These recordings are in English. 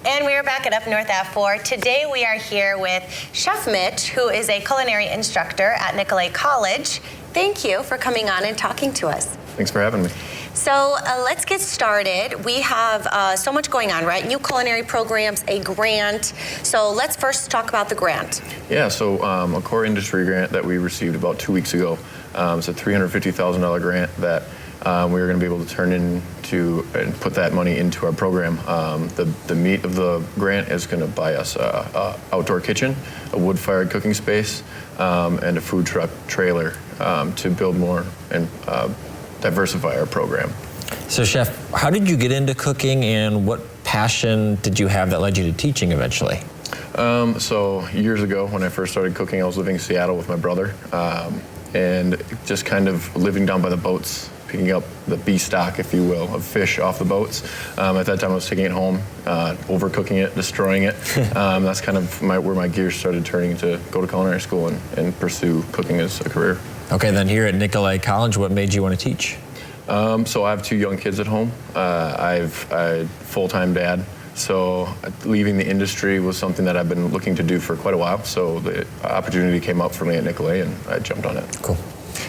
And we are back at Up North at 4. Today we are here with Chef Mitch, who is a culinary instructor at Nicolet College. Thank you for coming on and talking to us. Thanks for having me. So let's get started. We have so much going on, right? New culinary programs, a grant. So let's first talk about the grant. Yeah, so a core industry grant that we received about 2 weeks ago. It's a $350,000 grant that we are going to be able to turn into and put that money into our program. The meat of the grant is going to buy us a outdoor kitchen, a wood-fired cooking space, and a food truck trailer to build more and diversify our program. So Chef, how did you get into cooking and what passion did you have that led you to teaching eventually? So years ago when I first started cooking, I was living in Seattle with my brother and just kind of living down by the boats, picking up the bee stock, if you will, of fish off the boats. At that time I was taking it home, overcooking it, destroying it. That's kind of where my gears started turning to go to culinary school and pursue cooking as a career. Okay, then here at Nicolet College, what made you want to teach? So I have 2 young kids at home. I'm a full-time dad. So leaving the industry was something that I've been looking to do for quite a while. So the opportunity came up for me at Nicolet and I jumped on it. Cool.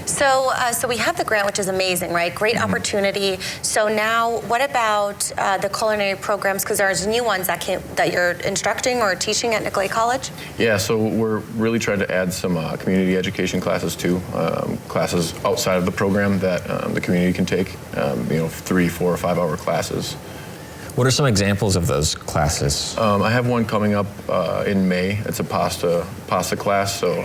So we have the grant, which is amazing, right? Great opportunity. So now, what about the culinary programs? Because there's new ones that you're instructing or teaching at Nicolet College. Yeah, so we're really trying to add some community education classes too, classes outside of the program that the community can take. 3, 4, or 5 hour classes. What are some examples of those classes? I have one coming up in May. It's a pasta class. So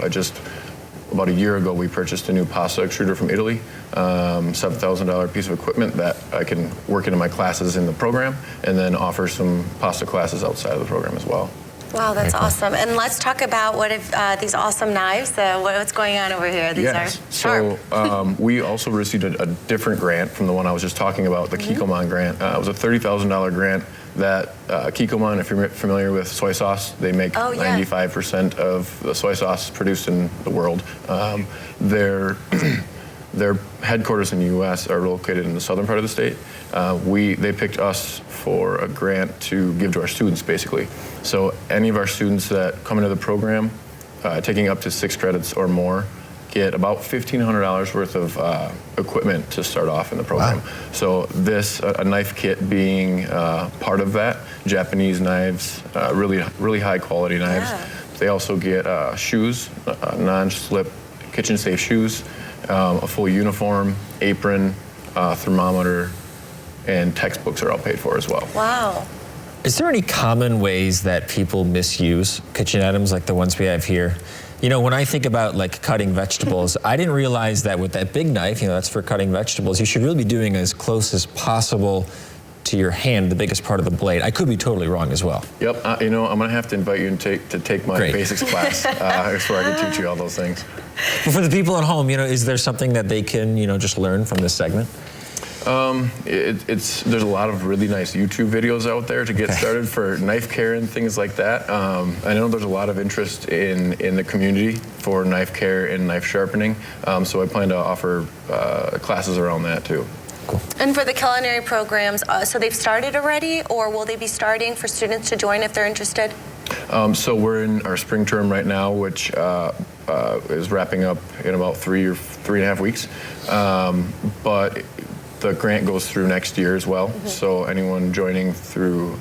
about a year ago, we purchased a new pasta extruder from Italy, $7,000 piece of equipment that I can work into my classes in the program and then offer some pasta classes outside of the program as well. Wow, that's awesome. And let's talk about these awesome knives. What's going on over here? These are sharp. So we also received a different grant from the one I was just talking about, the Kikkoman grant. It was a $30,000 grant that Kikkoman, if you're familiar with soy sauce, they make 95% of the soy sauce produced in the world. Their headquarters in the U.S. are located in the southern part of the state. They picked us for a grant to give to our students, basically. So any of our students that come into the program, taking up to 6 credits or more, get about $1,500 worth of equipment to start off in the program. Wow. So a knife kit being part of that, Japanese knives, really high quality knives. Yeah. They also get shoes, non-slip, kitchen safe shoes, a full uniform, apron, thermometer, and textbooks are all paid for as well. Wow. Is there any common ways that people misuse kitchen items like the ones we have here? You know, when I think about like cutting vegetables, I didn't realize that with that big knife, that's for cutting vegetables, you should really be doing as close as possible to your hand, the biggest part of the blade. I could be totally wrong as well. Yep, I'm gonna have to invite you to take my basics class. That's where I can teach you all those things. But for the people at home, is there something that they can, just learn from this segment? There's a lot of really nice YouTube videos out there to get started for knife care and things like that. I know there's a lot of interest in the community for knife care and knife sharpening, so I plan to offer classes around that too. Cool. And for the culinary programs, so they've started already, or will they be starting for students to join if they're interested? So we're in our spring term right now, which is wrapping up in about 3 or 3.5 weeks. But the grant goes through next year as well. So anyone joining through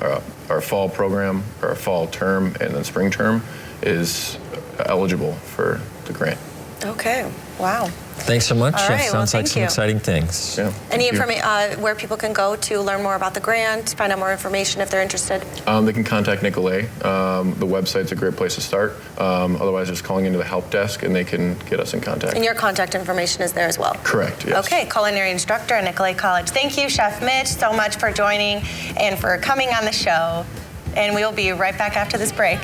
our fall program, or our fall term, and then spring term is eligible for the grant. Okay, wow. Thanks so much. All right, Sounds like some exciting things. Yeah, any information where people can go to learn more about the grant, find out more information if they're interested? They can contact Nicolet. The website's a great place to start. Otherwise, just calling into the help desk and they can get us in contact. And your contact information is there as well? Correct, yes. Okay, culinary instructor at Nicolet College. Thank you, Chef Mitch, so much for joining and for coming on the show. And we will be right back after this break.